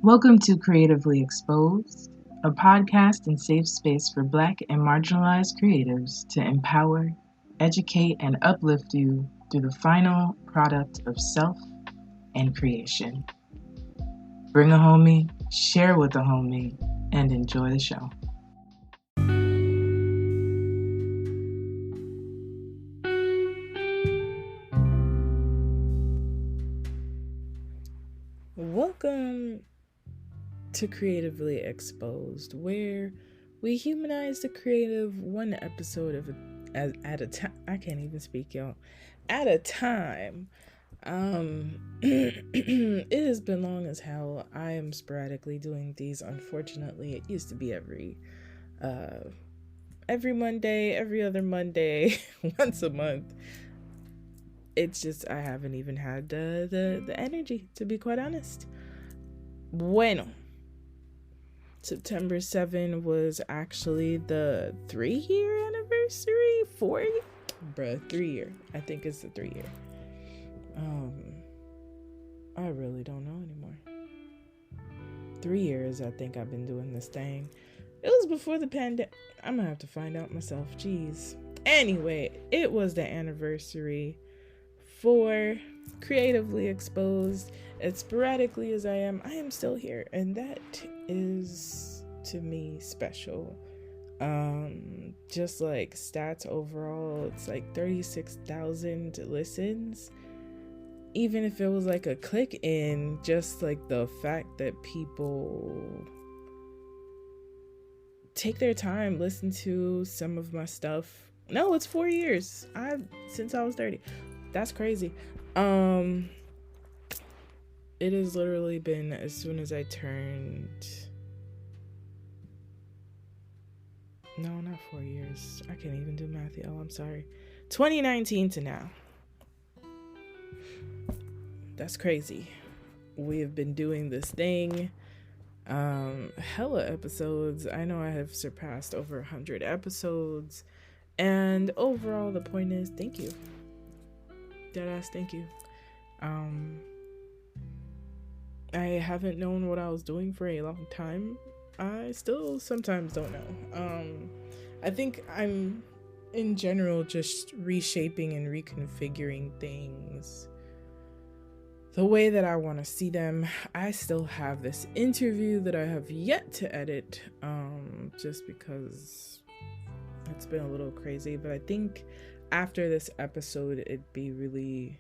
Welcome to Creatively Exposed, a podcast and safe space for Black and marginalized creatives to empower, educate, and uplift you through the final product of self and creation. Bring a homie, share with a homie, and enjoy the show. Welcome to Creatively Exposed, where we humanize the creative one episode at a time. I can't even speak, y'all. At a time. It has been long as hell. I am sporadically doing these. Unfortunately, it used to be every Monday, every other Monday, once a month. It's just I haven't even had the energy, to be quite honest. Bueno. September 7 was actually the 3-year anniversary. 3-year. I think it's the 3-year. I really don't know anymore. 3 years, I think I've been doing this thing. It was before the pandemic. I'm gonna have to find out myself. Jeez. Anyway, it was the anniversary for Creatively Exposed. As sporadically as I am still here, and that is to me special. Just like stats overall, it's like 36,000 listens. Even if it was like a click in, just like the fact that people take their time, listen to some of my stuff. No, it's 4 years. Since I was 30. That's crazy. It has literally been as soon as I turned... No, not 4 years. I can't even do math, y'all. I'm sorry. 2019 to now. That's crazy. We have been doing this thing. Hella episodes. I know I have surpassed over 100 episodes. And overall, the point is, thank you. Deadass, thank you. I haven't known what I was doing for a long time. I still sometimes don't know. I think I'm, in general, just reshaping and reconfiguring things the way that I want to see them. I still have this interview that I have yet to edit, just because it's been a little crazy. But I think after this episode, it'd be really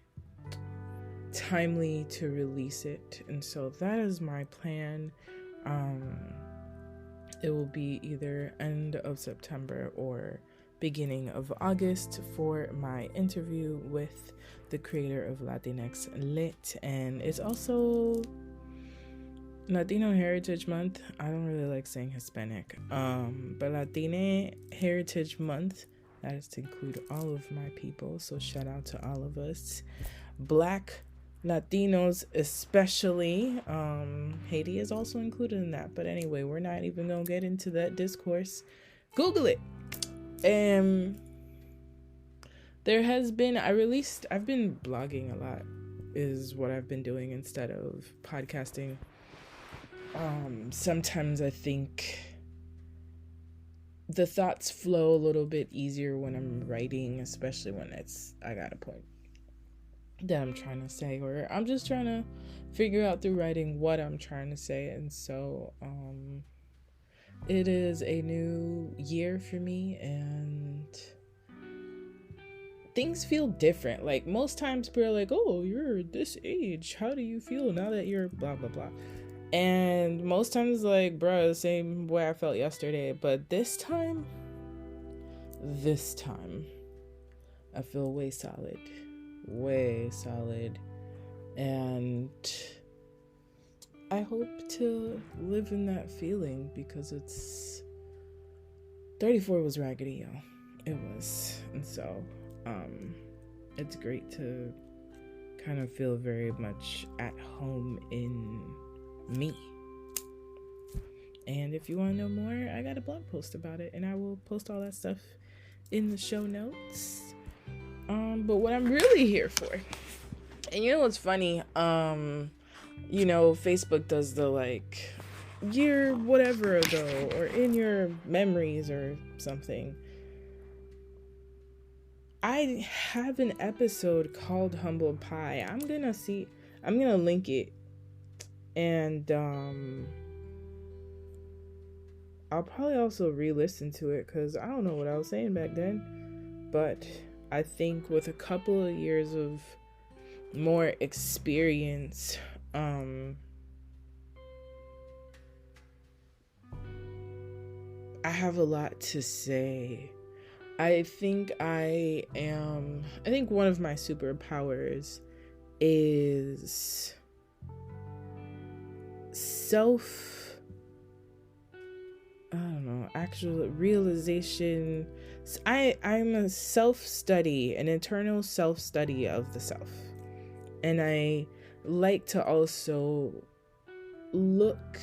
timely to release it, and so that is my plan. It will be either end of September or beginning of August for my interview with the creator of Latinx Lit, and it's also Latino Heritage Month. I don't really like saying Hispanic, but Latine Heritage Month, that is to include all of my people, so shout out to all of us. Black Latinos especially. Haiti is also included in that, but anyway, we're not even gonna get into that discourse. Google it. I've been blogging a lot, is what I've been doing instead of podcasting. Sometimes I think the thoughts flow a little bit easier when I'm writing, especially when I got a point that I'm trying to say, or I'm just trying to figure out through writing what I'm trying to say. And so it is a new year for me, and things feel different. Like, most times people are like, oh, you're this age, how do you feel now that you're blah blah blah? And most times, like, bruh, the same way I felt yesterday. But this time I feel way solid, and I hope to live in that feeling, because 34 was raggedy, y'all. It was. And so it's great to kind of feel very much at home in me. And if you want to know more, I got a blog post about it, and I will post all that stuff in the show notes. But what I'm really here for, and you know what's funny, Facebook does the like year whatever ago or in your memories or something. I have an episode called Humble Pie. I'm gonna link it, and I'll probably also re-listen to it because I don't know what I was saying back then. But I think with a couple of years of more experience, I have a lot to say. I think one of my superpowers is actual realization. I'm a self-study, an internal self-study of the self. And I like to also look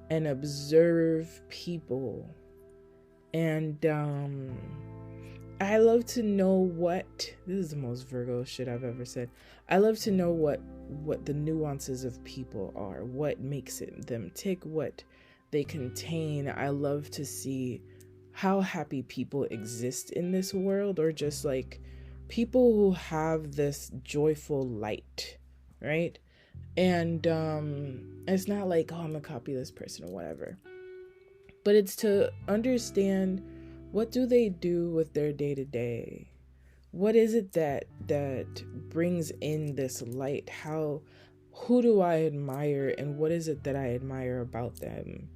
and observe people. And I love to know this is the most Virgo shit I've ever said. I love to know what the nuances of people are, what makes them tick, what they contain. I love to see how happy people exist in this world, or just like people who have this joyful light, right? And it's not like, oh, I'm gonna copy this person or whatever, but it's to understand, what do they do with their day-to-day? What is it that brings in this light? Who do I admire, and what is it that I admire about them?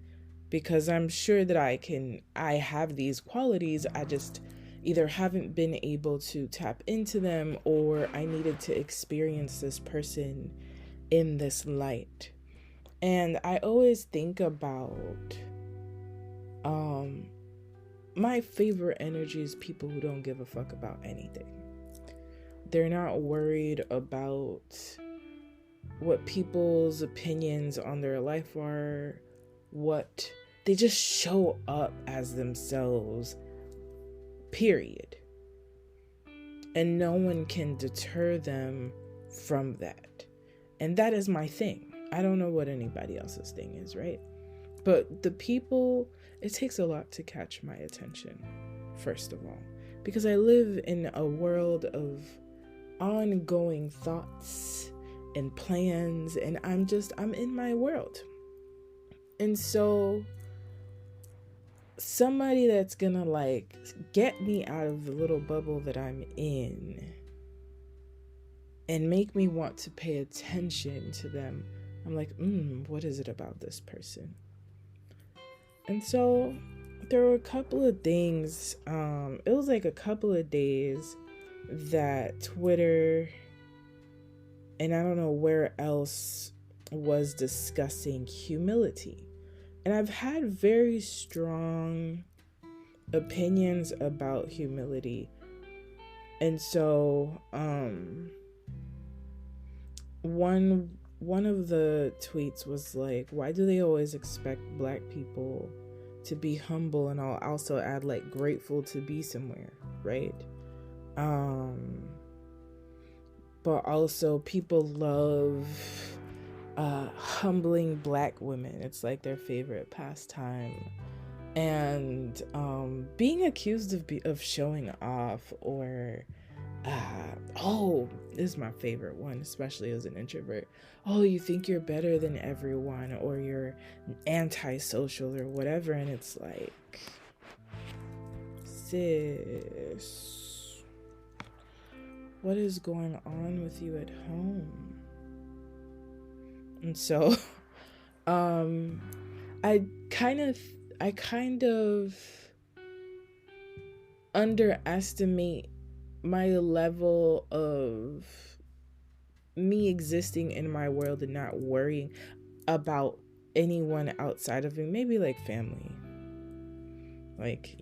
Because I'm sure that I have these qualities. I just either haven't been able to tap into them, or I needed to experience this person in this light. And I always think about my favorite energy is people who don't give a fuck about anything. They're not worried about what people's opinions on their life are. They just show up as themselves, period. And no one can deter them from that. And that is my thing. I don't know what anybody else's thing is, right? But the people, it takes a lot to catch my attention, first of all, because I live in a world of ongoing thoughts and plans, and I'm in my world. And so somebody that's gonna like get me out of the little bubble that I'm in and make me want to pay attention to them, I'm like, what is it about this person? And so there were a couple of things, it was like a couple of days that Twitter and I don't know where else was discussing humility. And I've had very strong opinions about humility. And so one of the tweets was like, why do they always expect Black people to be humble? And I'll also add like grateful to be somewhere, right? But also people love humbling Black women. It's like their favorite pastime. And being accused of showing off, or this is my favorite one, especially as an introvert. Oh, you think you're better than everyone, or you're antisocial or whatever. And it's like, sis, what is going on with you at home? And so I kind of underestimate my level of me existing in my world and not worrying about anyone outside of me, maybe like family, like,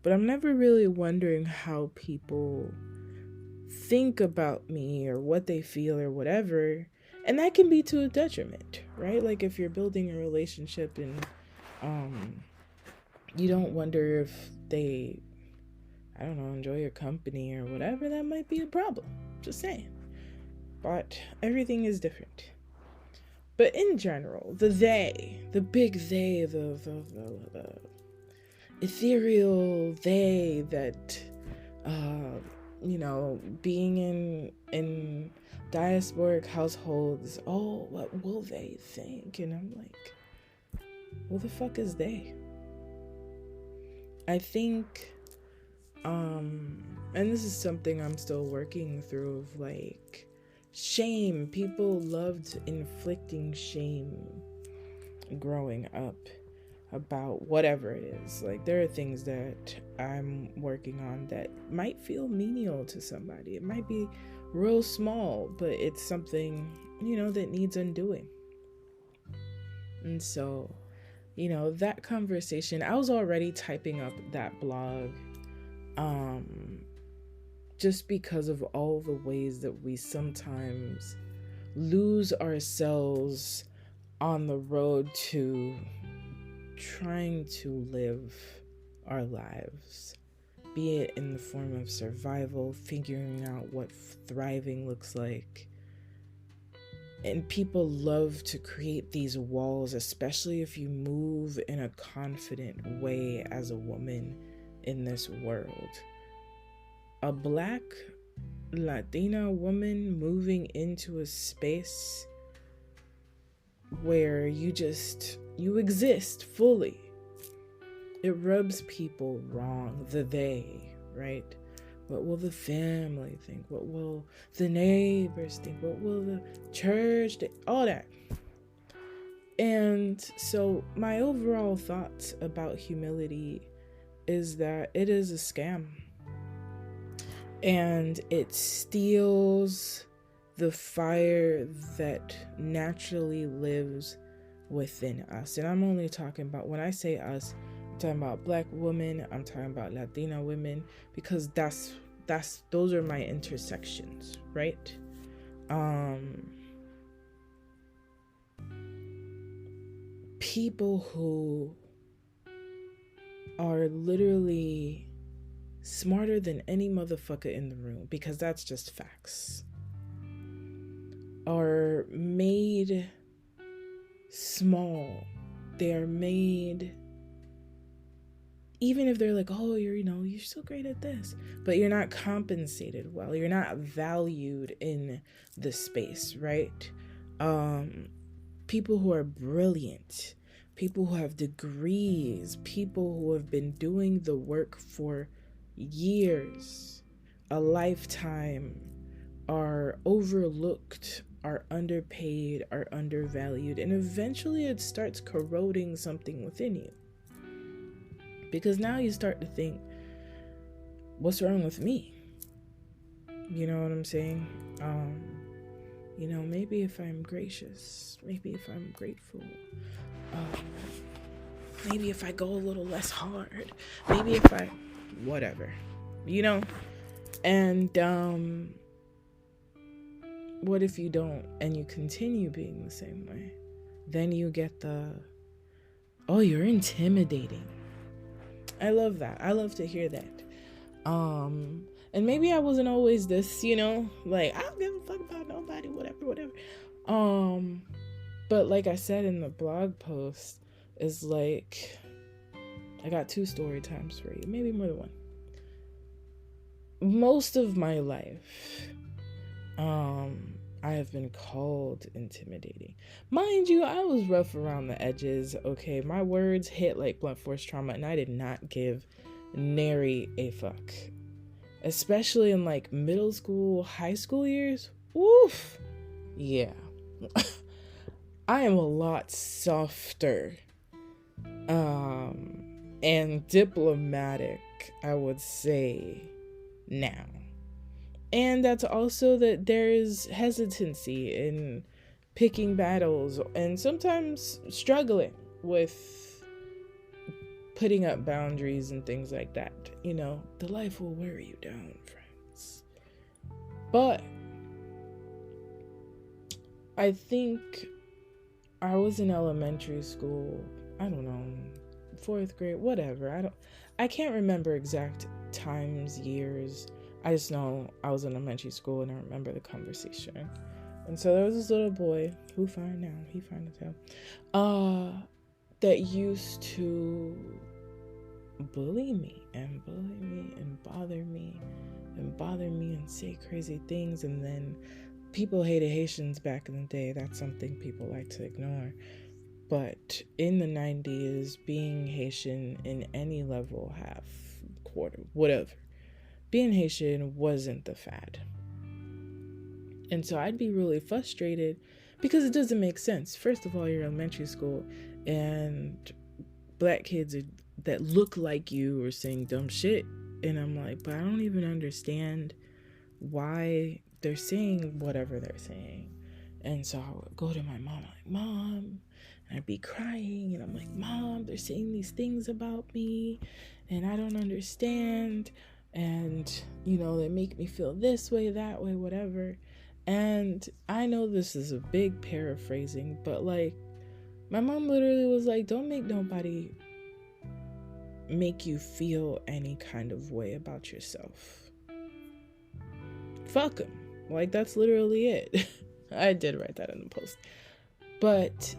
but I'm never really wondering how people think about me or what they feel or whatever. And that can be to a detriment, right? Like if you're building a relationship and you don't wonder if they, I don't know, enjoy your company or whatever, that might be a problem. Just saying. But everything is different. But in general, the they, the big they, the ethereal they that, being in diasporic households, oh, what will they think? And I'm like, who the fuck is they? I think, and this is something I'm still working through, of like, shame. People loved inflicting shame growing up about whatever it is. Like, there are things that I'm working on that might feel menial to somebody. It might be real small, but it's something, that needs undoing. And so, that conversation, I was already typing up that blog, just because of all the ways that we sometimes lose ourselves on the road to trying to live our lives, be it in the form of survival, figuring out what thriving looks like. And people love to create these walls, especially if you move in a confident way as a woman in this world. A Black Latina woman moving into a space where you exist fully. It rubs people wrong, the they, right? What will the family think? What will the neighbors think? What will the church think? All that. And so my overall thoughts about humility is that it is a scam. And it steals the fire that naturally lives within us. And I'm only talking about, when I say us, I'm talking about Black women, I'm talking about Latina women, because those are my intersections, right? People who are literally smarter than any motherfucker in the room, because that's just facts, are made small. They are made, even if they're like, oh, you're so great at this, but you're not compensated well, you're not valued in the space, right? People who are brilliant, people who have degrees, people who have been doing the work for years, a lifetime, are overlooked, are underpaid, are undervalued, and eventually it starts corroding something within you. Because now you start to think, what's wrong with me? You know what I'm saying? Maybe if I'm gracious, maybe if I'm grateful, maybe if I go a little less hard, maybe if I, whatever, and what if you don't, and you continue being the same way? Then you get oh, you're intimidating. I love that. I love to hear that. And maybe I wasn't always this, like, I don't give a fuck about nobody, whatever. But like I said in the blog post, is like, I got 2 story times for you, maybe more than one. Most of my life, I have been called intimidating. Mind you, I was rough around the edges, okay? My words hit like blunt force trauma, and I did not give nary a fuck. Especially in like middle school, high school years. Oof. Yeah. I am a lot softer and diplomatic, I would say, now. And that's also that there's hesitancy in picking battles and sometimes struggling with putting up boundaries and things like that. The life will wear you down, friends. But I think I was in elementary school, I don't know, 4th grade, whatever. I can't remember exact times, years. I just know I was in elementary school and I remember the conversation And so there was this little boy, who fine now, he fine as hell, that used to bully me and bother me and say crazy things. And then people hated Haitians back in the day. That's something people like to ignore. But in the 90s, being Haitian in any level, half, quarter, whatever, being Haitian wasn't the fad. And so I'd be really frustrated because it doesn't make sense. First of all, you're in elementary school and black kids that look like you are saying dumb shit. And I'm like, but I don't even understand why they're saying whatever they're saying. And so I would go to my mom, I'm like, Mom, and I'd be crying. And I'm like, Mom, they're saying these things about me and I don't understand. And, you know, they make me feel this way, that way, whatever. And I know this is a big paraphrasing, but like, my mom literally was like, don't make nobody make you feel any kind of way about yourself. Fuck them. Like, that's literally it. I did write that in the post. But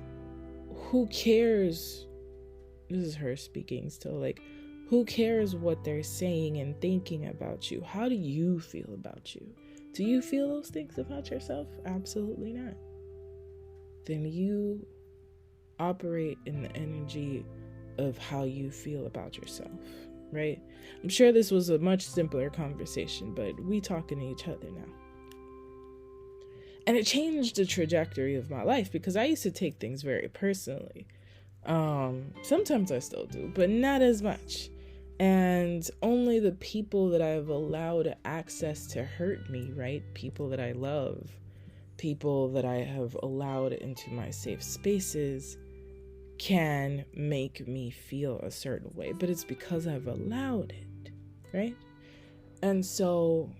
who cares? This is her speaking still. Like, who cares what they're saying and thinking about you? How do you feel about you? Do you feel those things about yourself? Absolutely not. Then you operate in the energy of how you feel about yourself, right? I'm sure this was a much simpler conversation, but we talking to each other now. And it changed the trajectory of my life because I used to take things very personally. Sometimes I still do, but not as much. And only the people that I've allowed access to hurt me, right? People that I love, people that I have allowed into my safe spaces can make me feel a certain way. But it's because I've allowed it, right? And so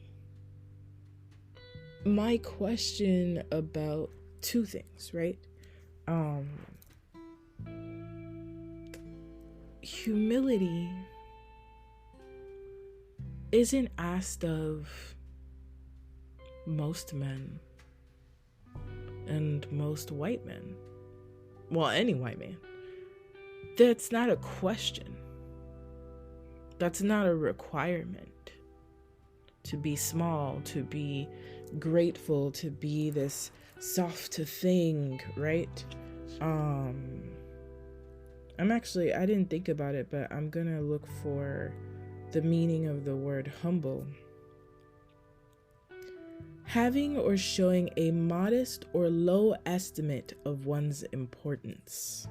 my question about two things, right? Humility isn't asked of most men and most white men. Well, any white man. That's not a question. That's not a requirement. To be small, to be grateful, to be this soft thing, right? I didn't think about it, but I'm gonna look for the meaning of the word humble. Having or showing a modest or low estimate of one's importance.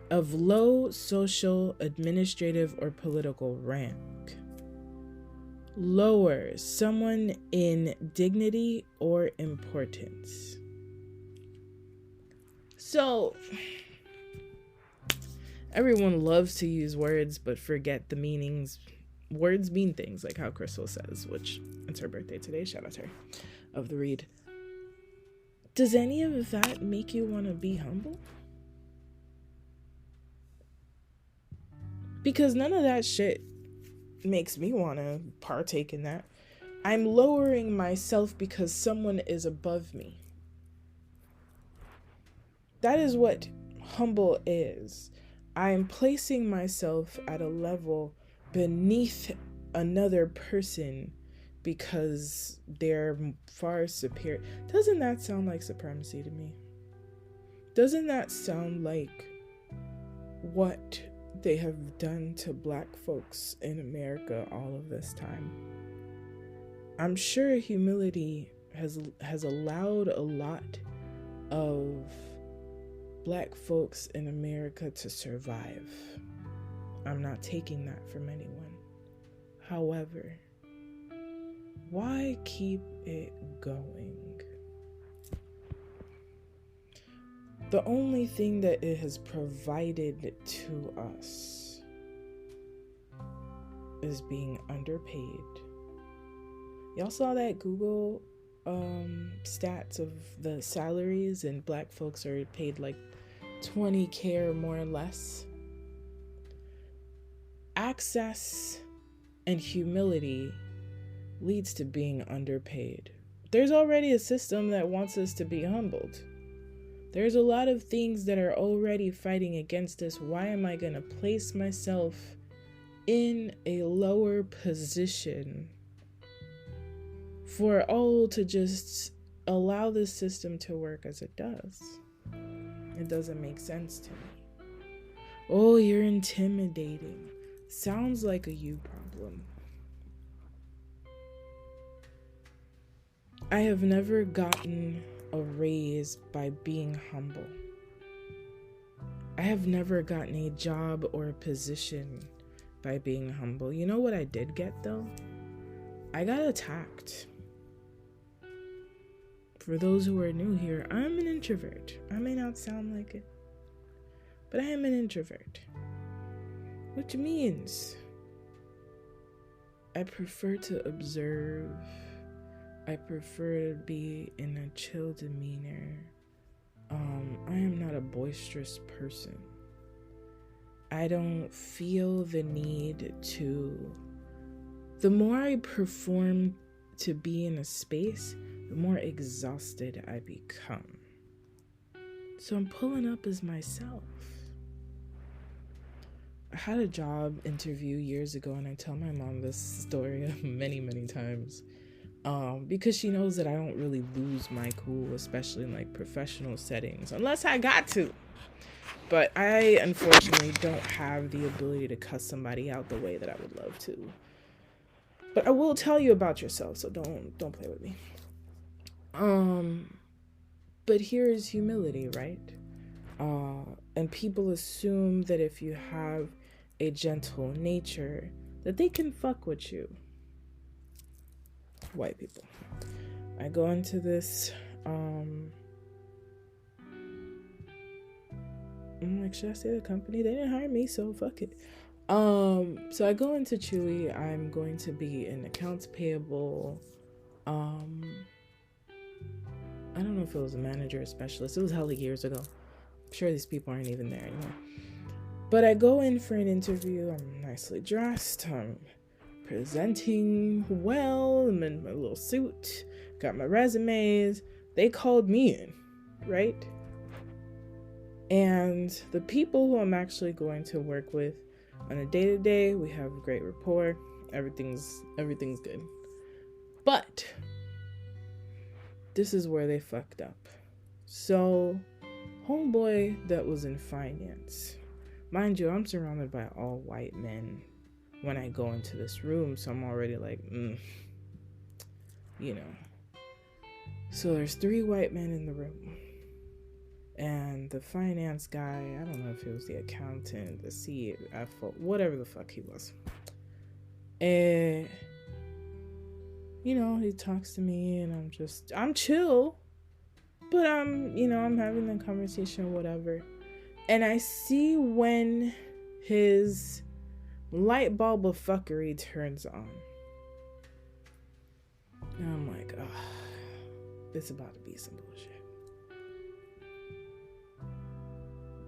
Of low social, administrative, or political rank. Lower someone in dignity or importance. So, everyone loves to use words but forget the meanings. Words mean things, like how Crystal says, which it's her birthday today, shout out to her, of the read. Does any of that make you want to be humble? Because none of that shit makes me want to partake in that. I'm lowering myself because someone is above me. That is what humble is. I'm placing myself at a level beneath another person because they're far superior. Doesn't that sound like supremacy to me? Doesn't that sound like what they have done to black folks in America all of this time? I'm sure humility has allowed a lot of black folks in America to survive. I'm not taking that from anyone. However, why keep it going? The only thing that it has provided to us is being underpaid. Y'all saw that Google stats of the salaries, and black folks are paid like $20,000 or more or less. Access and humility leads to being underpaid. There's already a system that wants us to be humbled. There's a lot of things that are already fighting against us. Why am I going to place myself in a lower position for all to just allow this system to work as it does? It doesn't make sense to me. Oh, you're intimidating. Sounds like a you problem. I have never gotten a raise by being humble. I have never gotten a job or a position by being humble. You know what I did get though? I got attacked. For those who are new here, I'm an introvert. I may not sound like it, but I am an introvert. Which means I prefer to observe. I prefer to be in a chill demeanor. I am not a boisterous person. I don't feel the need to... The more I perform to be in a space, the more exhausted I become. So I'm pulling up as myself. I had a job interview years ago, and I tell my mom this story many, many times. Because she knows that I don't really lose my cool, especially in like professional settings, unless I got to. But I unfortunately don't have the ability to cuss somebody out the way that I would love to. But I will tell you about yourself, so don't play with me. But here is humility, right? And people assume that if you have a gentle nature, that they can fuck with you. White people. I go into this, I'm like, should I say the company? They didn't hire me, so fuck it. So I go into Chewy. I'm going to be in accounts payable. I don't know if it was a manager or specialist. It was hella years ago. I'm sure these people aren't even there anymore. But I go in for an interview. I'm nicely dressed. I'm presenting well. I'm in my little suit. Got my resumes. They called me in, right? And the people who I'm actually going to work with on a day-to-day, we have great rapport. Everything's good. But this is where they fucked up. So, homeboy that was in finance. Mind you, I'm surrounded by all white men when I go into this room, so I'm already like, you know. So there's 3 white men in the room. And the finance guy, I don't know if he was the accountant, the CFO, whatever the fuck he was. And, you know, he talks to me and I'm chill. But I'm having the conversation, whatever. And I see when his light bulb of fuckery turns on. And I'm like, it's about to be some bullshit.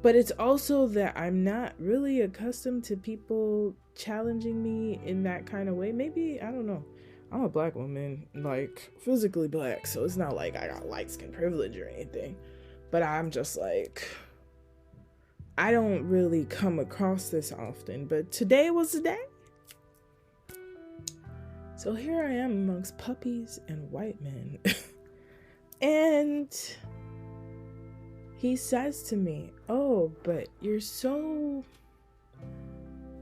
But it's also that I'm not really accustomed to people challenging me in that kind of way. Maybe, I don't know. I'm a black woman, like physically black, so it's not like I got light skin privilege or anything. But I'm just like, I don't really come across this often. But today was the day. So here I am amongst puppies and white men. And he says to me, oh, but you're so,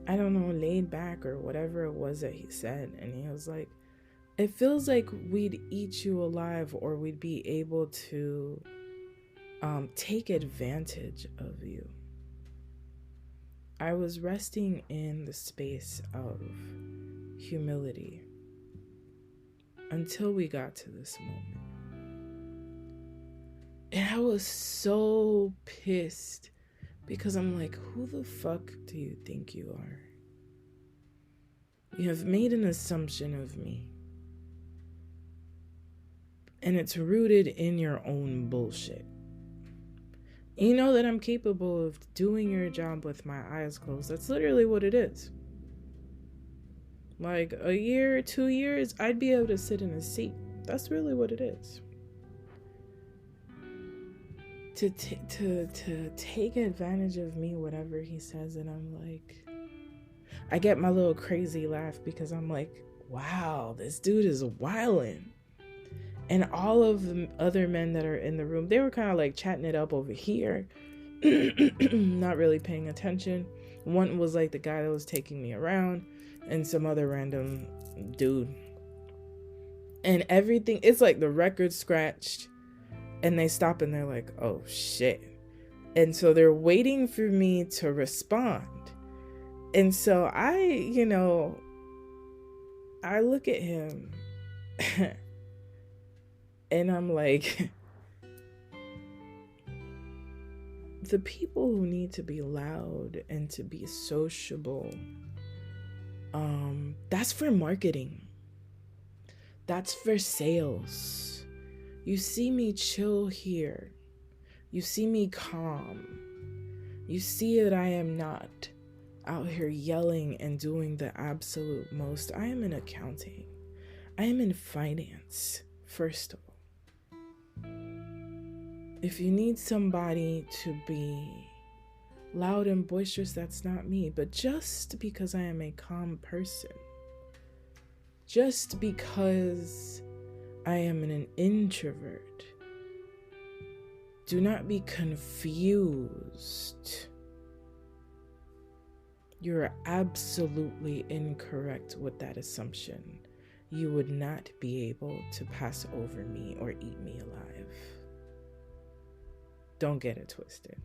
I don't know, laid back or whatever it was that he said. And he was like, it feels like we'd eat you alive, or we'd be able to take advantage of you. I was resting in the space of humility until we got to this moment. And I was so pissed because I'm like, who the fuck do you think you are? You have made an assumption of me. And it's rooted in your own bullshit. You know that I'm capable of doing your job with my eyes closed. That's literally what it is. Like a year, 2 years, I'd be able to sit in a seat. That's really what it is. To take advantage of me, whatever he says, and I'm like, I get my little crazy laugh because I'm like, wow, this dude is wildin'. And all of the other men that are in the room, they were kind of like chatting it up over here, not really paying attention. One was like the guy that was taking me around, and some other random dude. And everything, it's like the record scratched, and they stop and they're like, oh shit. And so they're waiting for me to respond. And so I look at him and I'm like, the people who need to be loud and to be sociable, that's for marketing. That's for sales. You see me chill here. You see me calm. You see that I am not out here yelling and doing the absolute most. I am in accounting. I am in finance, first of all. If you need somebody to be loud and boisterous, that's not me. But just because I am a calm person, just because I am an introvert, do not be confused. You're absolutely incorrect with that assumption. You would not be able to pass over me or eat me alive. Don't get it twisted.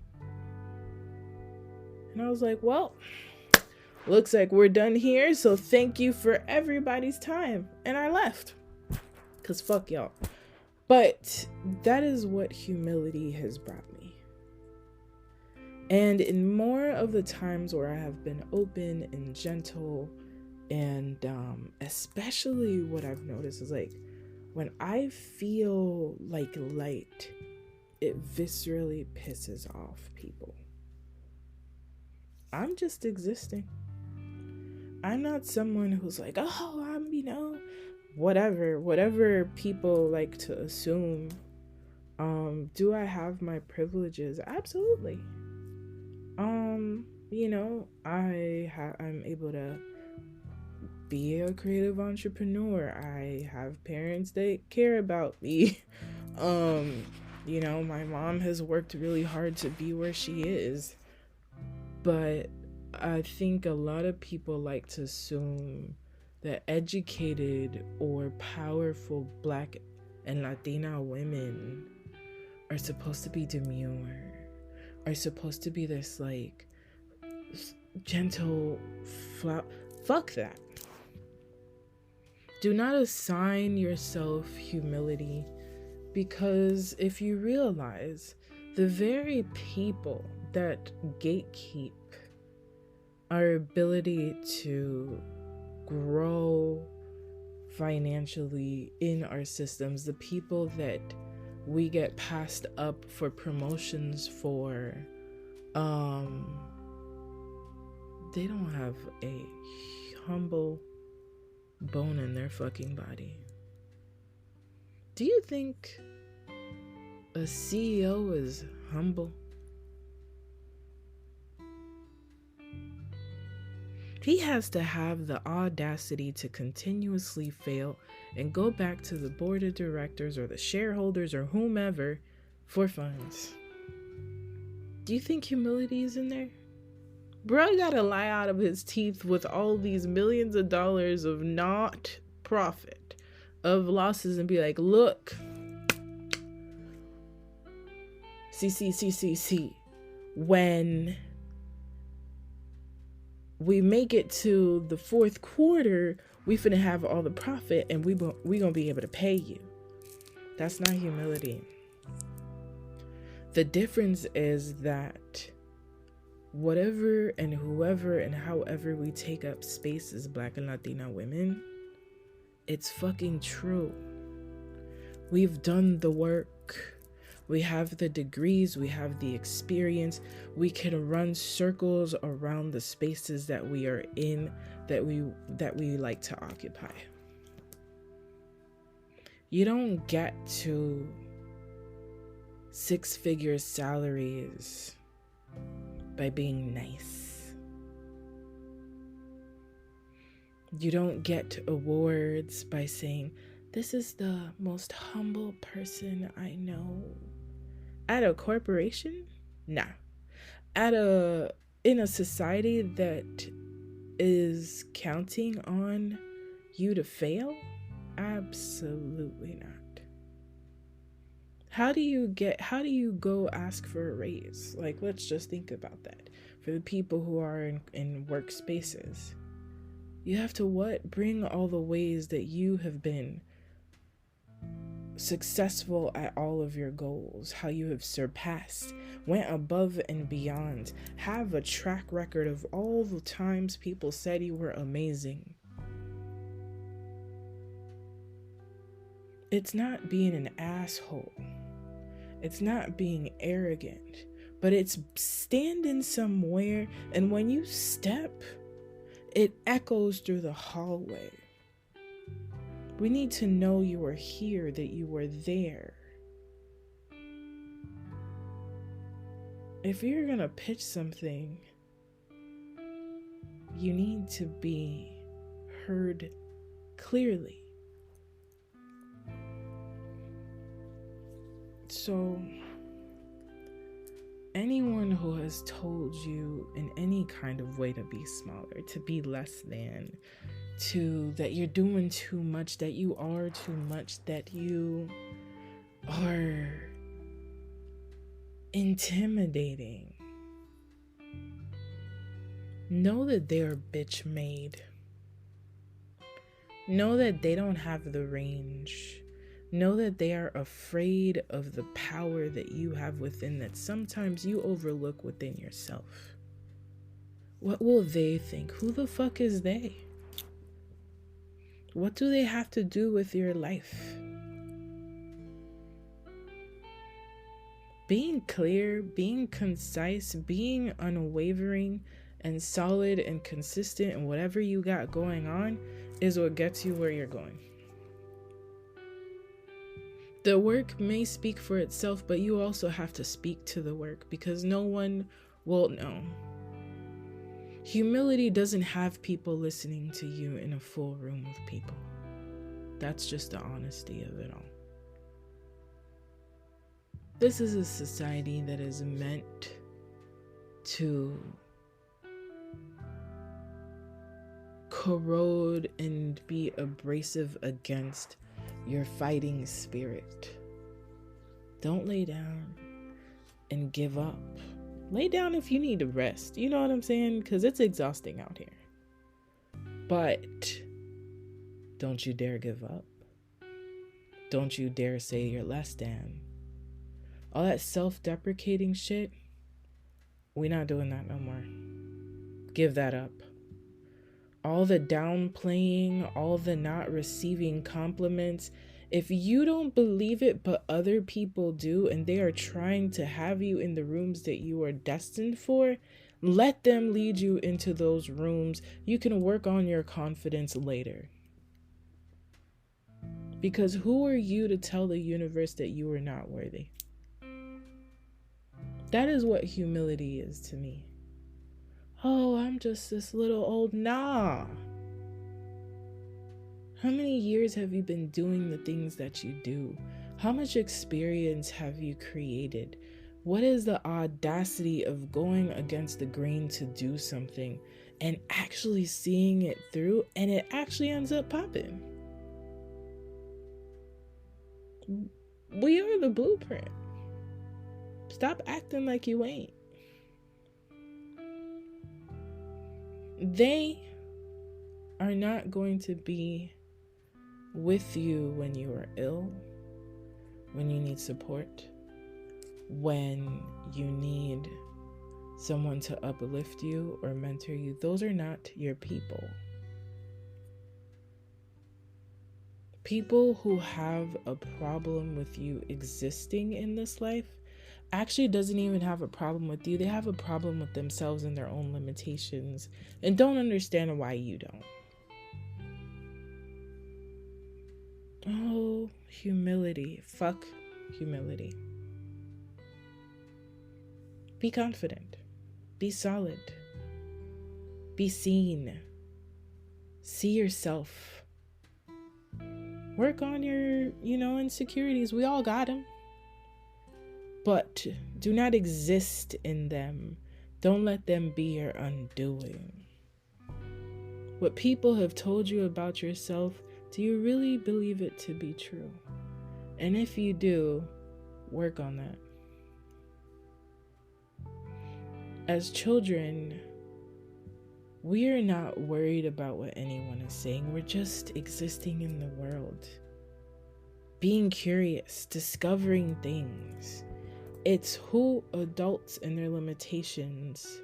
And I was like, well, looks like we're done here, so thank you for everybody's time. And I left. Because fuck y'all. But that is what humility has brought me. And in more of the times where I have been open and gentle, and especially what I've noticed is like, when I feel like light, it viscerally pisses off people. I'm just existing. I'm not someone who's like, oh, I'm, whatever people like to assume. Do I have my privileges? Absolutely. I'm able to be a creative entrepreneur. I have parents that care about me. My mom has worked really hard to be where she is. But I think a lot of people like to assume that educated or powerful Black and Latina women are supposed to be demure, are supposed to be this like gentle fuck that. Do not assign yourself humility, because if you realize the very people that gatekeep our ability to grow financially in our systems, the people that we get passed up for promotions for, they don't have a humble bone in their fucking body. Do you think a CEO is humble? He has to have the audacity to continuously fail and go back to the board of directors or the shareholders or whomever for funds. Do you think humility is in there? Bro gotta lie out of his teeth with all these millions of dollars of not profit, of losses, and be like, look, see, when we make it to the fourth quarter, we finna have all the profit and we gonna be able to pay you. That's not humility. The difference is that whatever and whoever and however we take up space as Black and Latina women, it's fucking true. We've done the work. We have the degrees, we have the experience. We can run circles around the spaces that we are in, that we like to occupy. You don't get to 6-figure salaries by being nice. You don't get awards by saying, this is the most humble person I know. At a corporation? Nah. In a society that is counting on you to fail? Absolutely not. How do you go ask for a raise? Like, let's just think about that. For the people who are in workspaces, you have to bring all the ways that you have been successful at all of your goals, how you have surpassed, went above and beyond, have a track record of all the times people said you were amazing. It's not being an asshole. It's not being arrogant, but it's standing somewhere, and when you step, it echoes through the hallway. We need to know you are here, that you are there. If you're gonna pitch something, you need to be heard clearly. So, anyone who has told you in any kind of way to be smaller, to be less than, that you're doing too much, that you are too much, that you are intimidating, know that they are bitch made. Know that they don't have the range. Know that they are afraid of the power that you have within, that sometimes you overlook within yourself. What will they think? Who the fuck is they? What do they have to do with your life? Being clear, being concise, being unwavering and solid and consistent in whatever you got going on is what gets you where you're going. The work may speak for itself, but you also have to speak to the work, because no one will know. Humility doesn't have people listening to you in a full room of people. That's just the honesty of it all. This is a society that is meant to corrode and be abrasive against your fighting spirit. Don't lay down and give up. Lay down if you need to rest. You know what I'm saying? Because it's exhausting out here. But don't you dare give up. Don't you dare say you're less than. All that self-deprecating shit, we're not doing that no more. Give that up. All the downplaying, all the not receiving compliments, if you don't believe it but other people do, and they are trying to have you in the rooms that you are destined for, let them lead you into those rooms. You can work on your confidence later. Because who are you to tell the universe that you are not worthy? That is what humility is to me. Oh, I'm just this little old... Nah. How many years have you been doing the things that you do? How much experience have you created? What is the audacity of going against the grain to do something and actually seeing it through, and it actually ends up popping? We are the blueprint. Stop acting like you ain't. They are not going to be with you when you are ill, when you need support, when you need someone to uplift you or mentor you. Those are not your people. People who have a problem with you existing in this life actually doesn't even have a problem with you. They have a problem with themselves and their own limitations, and don't understand why you don't. Oh, humility. Fuck humility. Be confident. Be solid. Be seen. See yourself. Work on your, insecurities. We all got them. But do not exist in them. Don't let them be your undoing. What people have told you about yourself, do you really believe it to be true? And if you do, work on that. As children, we are not worried about what anyone is saying. We're just existing in the world. Being curious, discovering things. It's who adults and their limitations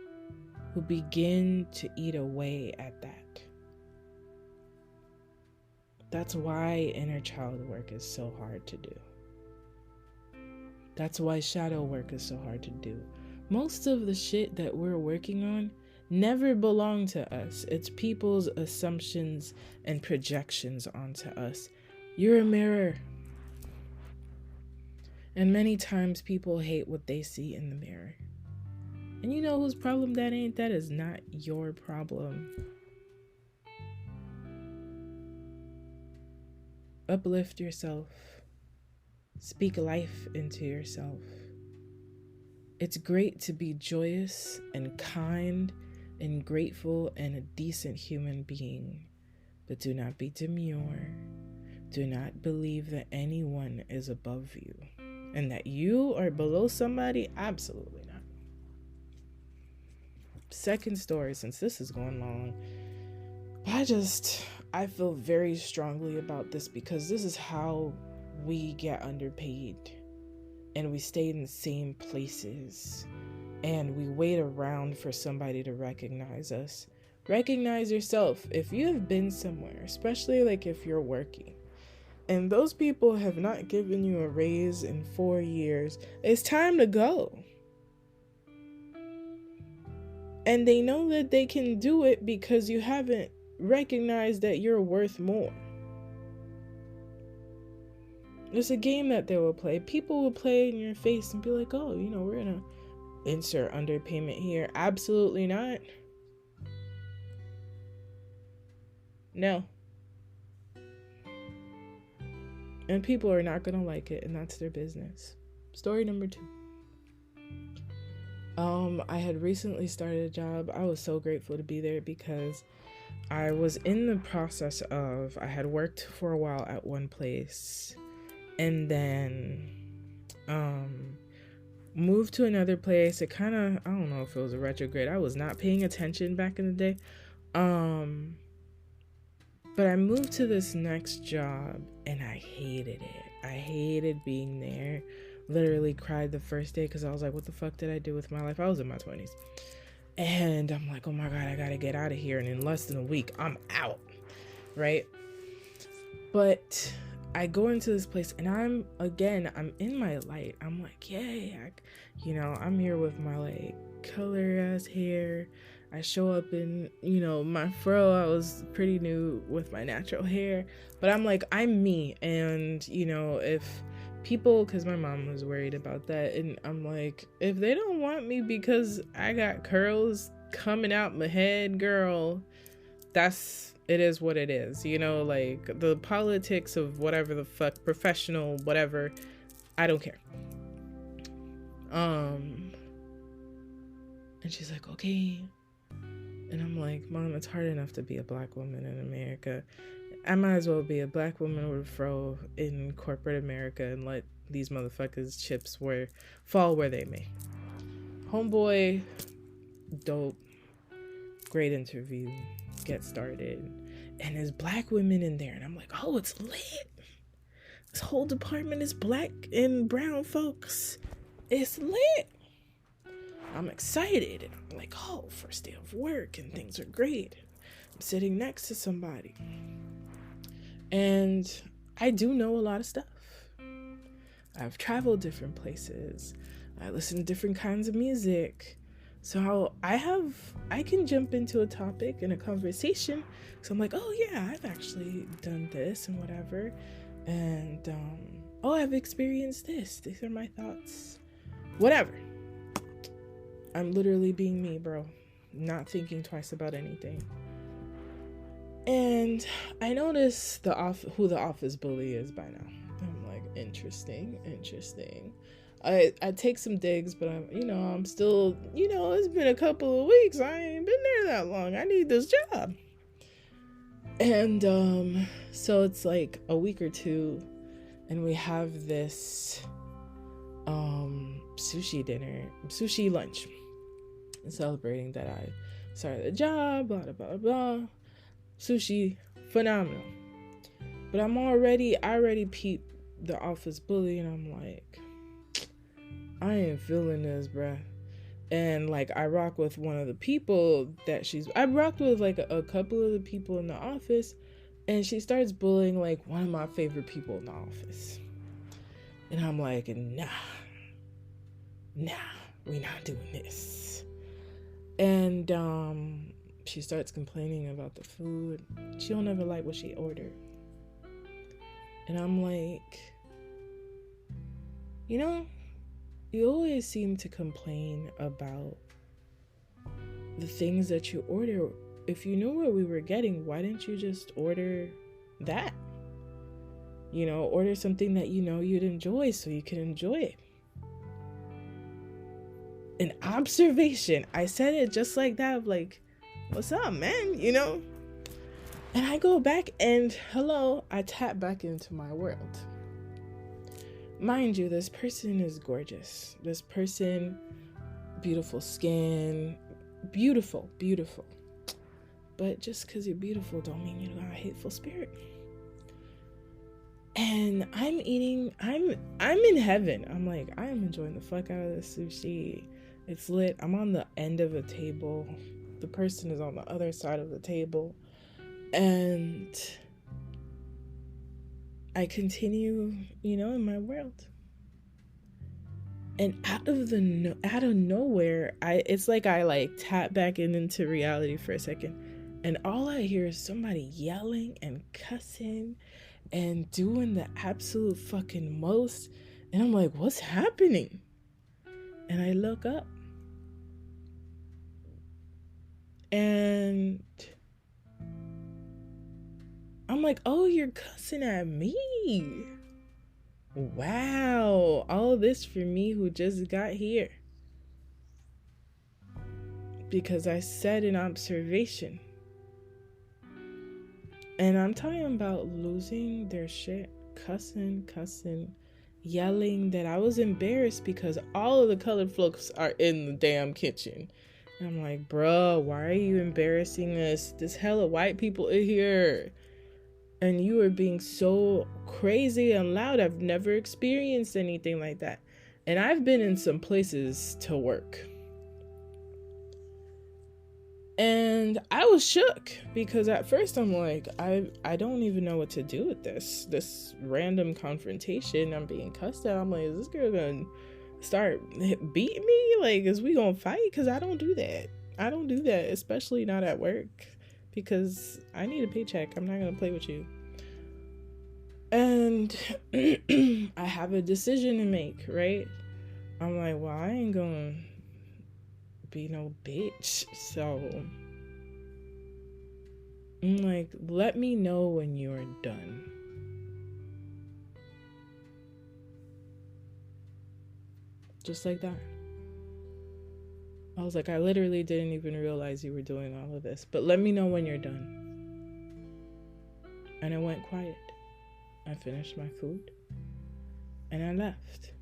who begin to eat away at that. That's why inner child work is so hard to do. That's why shadow work is so hard to do. Most of the shit that we're working on never belong to us. It's people's assumptions and projections onto us. You're a mirror. And many times people hate what they see in the mirror. And you know whose problem that ain't? That is not your problem. Uplift yourself. Speak life into yourself. It's great to be joyous and kind and grateful and a decent human being. But do not be demure. Do not believe that anyone is above you. And that you are below somebody? Absolutely not. Second story, since this is going long. I feel very strongly about this because this is how we get underpaid. And we stay in the same places. And we wait around for somebody to recognize us. Recognize yourself. If you have been somewhere, especially like if you're working, and those people have not given you a raise in 4 years, it's time to go. And they know that they can do it because you haven't recognized that you're worth more. It's a game that they will play. People will play in your face and be like, oh, we're going to insert underpayment here. Absolutely not. No. And people are not going to like it, and that's their business. Story number 2. I had recently started a job. I was so grateful to be there because I was in the process of, I had worked for a while at one place and then moved to another place. It kind of, I don't know if it was a retrograde. I was not paying attention back in the day. But I moved to this next job and I hated it. I hated being there. Literally cried the first day because I was like, what the fuck did I do with my life? I was in my 20s. And I'm like, oh my God, I gotta get out of here. And in less than a week, I'm out. Right? But I go into this place and I'm in my light. I'm like, yay. I'm here with my like color ass hair. I show up in, my fro. I was pretty new with my natural hair. But I'm like, I'm me. And, if people, because my mom was worried about that. And I'm like, if they don't want me because I got curls coming out my head, girl, it is what it is. Like the politics of whatever the fuck, professional, whatever. I don't care. And she's like, okay. And I'm like, Mom, it's hard enough to be a black woman in America. I might as well be a black woman with a fro in corporate America and let these motherfuckers' chips fall where they may. Homeboy, dope, great interview, get started. And there's black women in there. And I'm like, oh, it's lit. This whole department is black and brown folks. It's lit. I'm excited. And I'm like, oh, first day of work and things are great. I'm sitting next to somebody. And I do know a lot of stuff. I've traveled different places. I listen to different kinds of music. So I can jump into a topic and a conversation. So I'm like, oh yeah, I've actually done this and whatever. And oh, I've experienced this. These are my thoughts. Whatever. I'm literally being me, bro. Not thinking twice about anything. And I noticed who the office bully is by now. I'm like, interesting. I take some digs, but I'm still, it's been a couple of weeks. I ain't been there that long. I need this job. And so it's like a week or two, and we have this sushi lunch, celebrating that I started the job, blah blah blah blah. Sushi, phenomenal. But I already peeped the office bully, and I'm like, I ain't feeling this, bruh. And like, I rock with one of the people I rocked with like a couple of the people in the office, and she starts bullying like one of my favorite people in the office. And I'm like, nah, we're not doing this. And she starts complaining about the food. She don't ever like what she ordered. And I'm like, you always seem to complain about the things that you order. If you knew what we were getting, why didn't you just order that? Order something that you'd enjoy so you can enjoy it. An observation. I said it just like that, of like, what's up, man? And I go back and hello, I tap back into my world. Mind you, this person is gorgeous. This person, beautiful skin, beautiful. But just because you're beautiful don't mean you got a hateful spirit. And I'm in heaven. I'm like, I am enjoying the fuck out of this sushi. It's lit. I'm on the end of a table. The person is on the other side of the table. And I continue, in my world. And out of nowhere, it's like I tap back into reality for a second. And all I hear is somebody yelling and cussing and doing the absolute fucking most. And I'm like, what's happening? And I look up. And I'm like, oh, you're cussing at me. Wow. All this for me who just got here. Because I said an observation. And I'm talking about losing their shit, cussing, yelling, that I was embarrassed because all of the colored folks are in the damn kitchen. And I'm like, bro, why are you embarrassing us? There's hella white people in here. And you are being so crazy and loud. I've never experienced anything like that. And I've been in some places to work. And I was shook because at first I'm like, I don't even know what to do with this random confrontation. I'm being cussed at. I'm like, is this girl gonna start beating me? Like, is we gonna fight? Because I don't do that, especially not at work, because I need a paycheck. I'm not gonna play with you. And I have a decision to make, right? I'm like, well, I ain't gonna be no bitch, so I'm like, let me know when you're done. Just like that. I was like, I literally didn't even realize you were doing all of this, but let me know when you're done. And I went quiet. I finished my food and I left.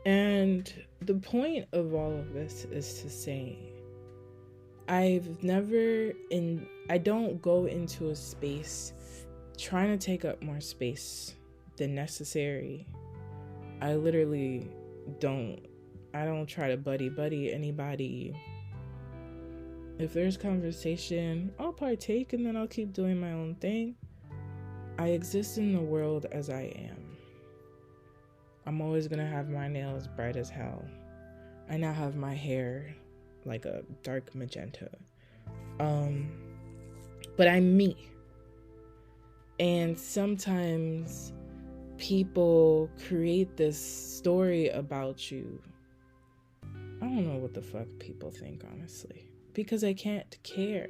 And the point of all of this is to say, I don't go into a space trying to take up more space than necessary. I literally don't try to buddy anybody. If there's conversation, I'll partake and then I'll keep doing my own thing. I exist in the world as I am. I'm always gonna have my nails bright as hell. I now have my hair like a dark magenta. But I'm me. And sometimes people create this story about you. I don't know what the fuck people think, honestly, because I can't care.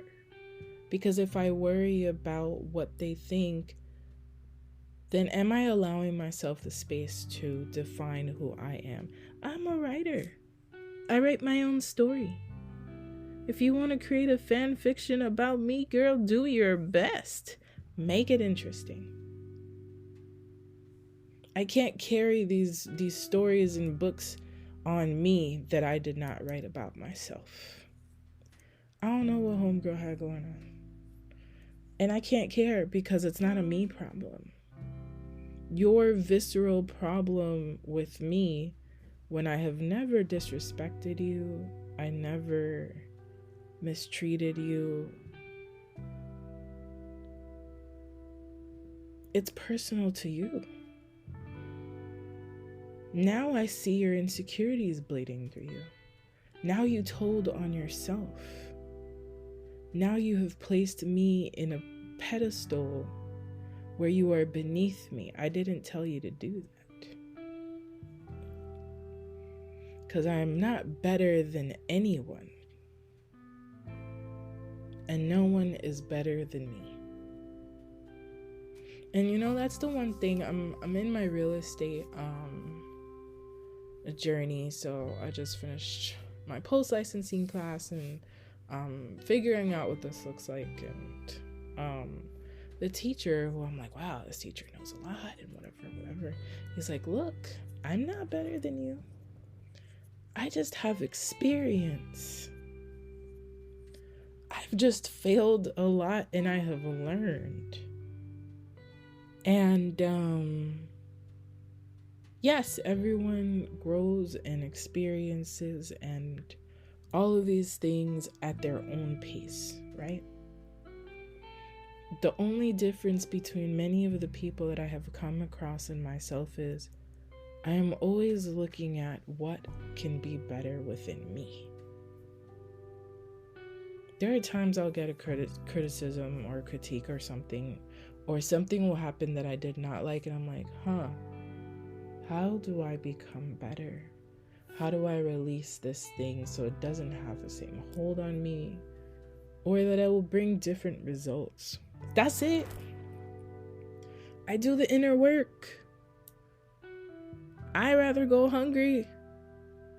Because if I worry about what they think, then am I allowing myself the space to define who I am? I'm a writer. I write my own story. If you want to create a fan fiction about me, girl, do your best. Make it interesting. I can't carry these stories and books on me that I did not write about myself. I don't know what homegirl had going on. And I can't care because it's not a me problem. Your visceral problem with me, when I have never disrespected you, I never mistreated you, it's personal to you. Now I see your insecurities bleeding through you. Now you told on yourself. Now you have placed me in a pedestal where you are beneath me. I didn't tell you to do that. Because I am not better than anyone. And no one is better than me. And you know, that's the one thing. I'm in my real estate journey. So I just finished my post-licensing class and figuring out what this looks like. And the teacher, who I'm like, wow, this teacher knows a lot and whatever. He's like, look, I'm not better than you. I just have experience. I've just failed a lot and I have learned. And yes, everyone grows and experiences and all of these things at their own pace, right? The only difference between many of the people that I have come across in myself is I am always looking at what can be better within me. There are times I'll get a criticism or a critique or something will happen that I did not like, and I'm like, how do I become better? How do I release this thing so it doesn't have the same hold on me, or that it will bring different results? That's it. I do the inner work. I rather go hungry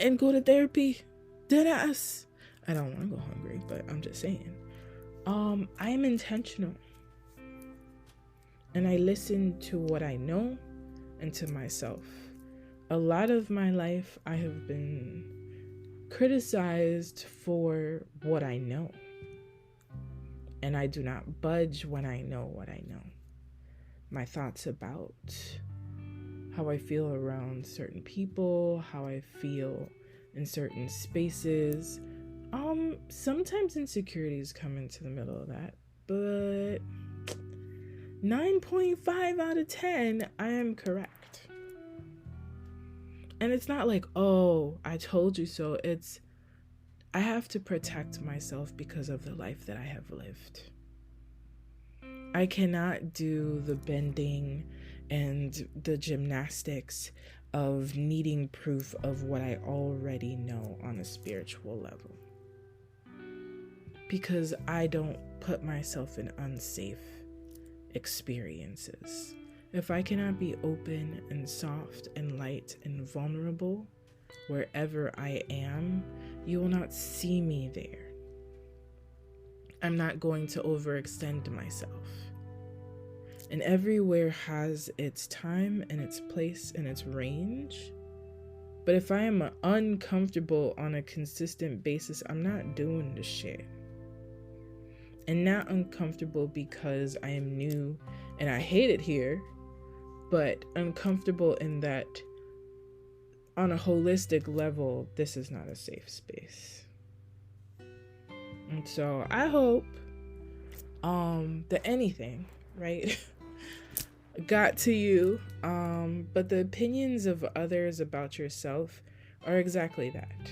and go to therapy than us. I don't want to go hungry, but I'm just saying. I am intentional. And I listen to what I know and to myself. A lot of my life, I have been criticized for what I know. And I do not budge when I know what I know. My thoughts about how I feel around certain people, how I feel in certain spaces. Sometimes insecurities come into the middle of that, but 9.5 out of 10, I am correct. And it's not like, oh, I told you so. It's, I have to protect myself because of the life that I have lived. I cannot do the bending and the gymnastics of needing proof of what I already know on a spiritual level. Because I don't put myself in unsafe experiences. If I cannot be open and soft and light and vulnerable wherever I am, you will not see me there. I'm not going to overextend myself. And everywhere has its time and its place and its range. But if I am uncomfortable on a consistent basis, I'm not doing the shit. And not uncomfortable because I am new and I hate it here, but uncomfortable in that on a holistic level, this is not a safe space. And so I hope that anything, right, got to you, but the opinions of others about yourself are exactly that.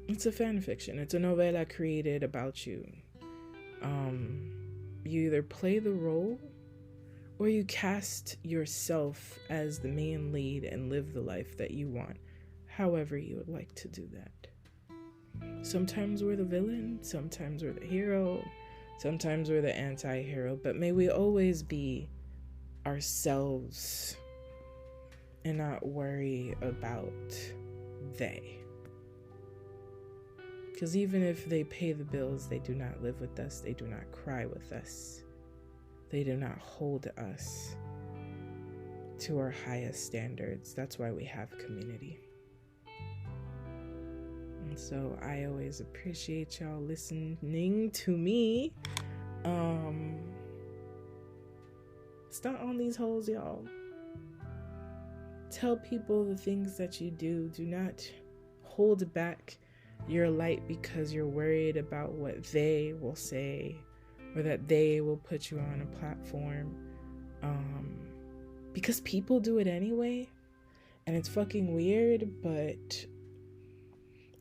It's a fan fiction. It's a novela created about you. You either play the role or you cast yourself as the main lead and live the life that you want, however you would like to do that. Sometimes we're the villain, sometimes we're the hero, sometimes we're the anti-hero, but may we always be ourselves and not worry about they. Because even if they pay the bills, they do not live with us, they do not cry with us. They do not hold us to our highest standards. That's why we have community. And so I always appreciate y'all listening to me. Stunt on these hoes, y'all. Tell people the things that you do. Do not hold back your light because you're worried about what they will say, or that they will put you on a platform, because people do it anyway, and it's fucking weird, but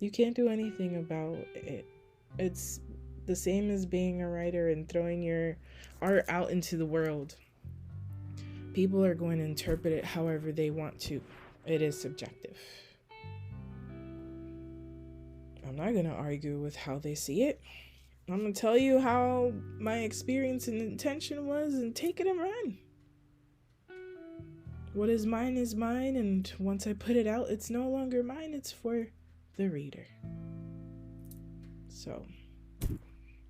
you can't do anything about it. It's the same as being a writer and throwing your art out into the world. People are going to interpret it however they want to. It is subjective. I'm not going to argue with how they see it. I'm going to tell you how my experience and intention was, and take it and run. What is mine, and once I put it out, it's no longer mine, it's for the reader. So,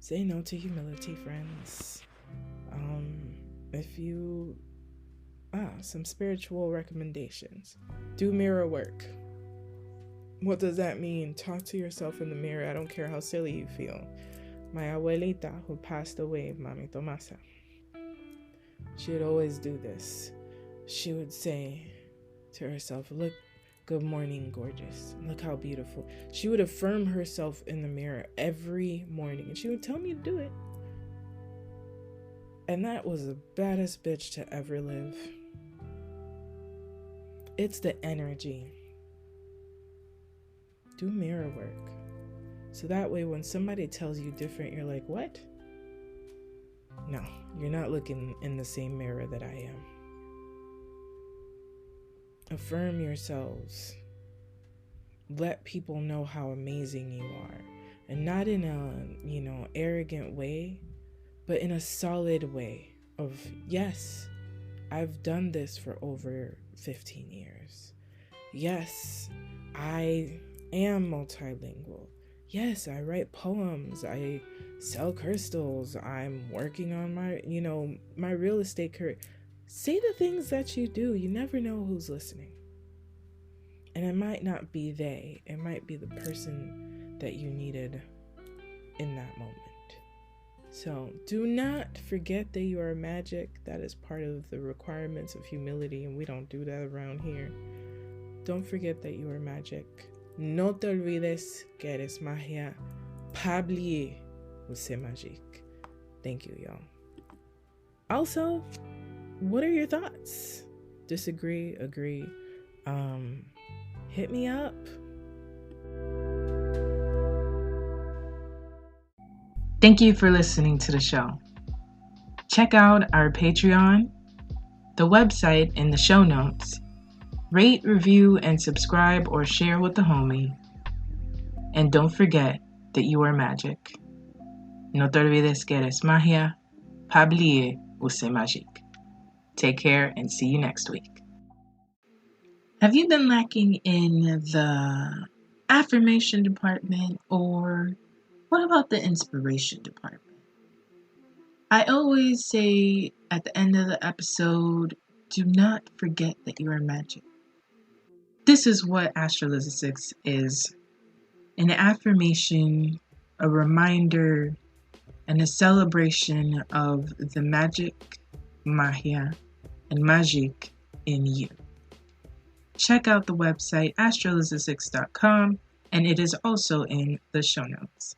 say no to humility, friends. If you... some spiritual recommendations. Do mirror work. What does that mean? Talk to yourself in the mirror. I don't care how silly you feel. My abuelita, who passed away, Mami Tomasa, she would always do this. She would say to herself, look, good morning, gorgeous. Look how beautiful. She would affirm herself in the mirror every morning, and she would tell me to do it. And that was the baddest bitch to ever live. It's the energy. Do mirror work. So that way when somebody tells you different, you're like, what? No, you're not looking in the same mirror that I am. Affirm yourselves. Let people know how amazing you are. And not in a, arrogant way, but in a solid way of, yes, I've done this for over 15 years. Yes, I am multilingual. Yes, I write poems. I sell crystals. I'm working on my real estate career. Say the things that you do. You never know who's listening. And it might not be they. It might be the person that you needed in that moment. So do not forget that you are magic. That is part of the requirements of humility, and we don't do that around here. Don't forget that you are magic. No te olvides que eres magia. Pas oublier que c'est magique. Thank you, y'all. Also, what are your thoughts? Disagree, agree? Hit me up. Thank you for listening to the show. Check out our Patreon, the website in the show notes. Rate, review, and subscribe or share with the homie. And don't forget that you are magic. No te olvides que eres magia. Pas oublier que c'est magique. Take care and see you next week. Have you been lacking in the affirmation department, or what about the inspiration department? I always say at the end of the episode, do not forget that you are magic. This is what Astrologist is: an affirmation, a reminder, and a celebration of the magic, magia, and magique in you. Check out the website astrologistics.com, and it is also in the show notes.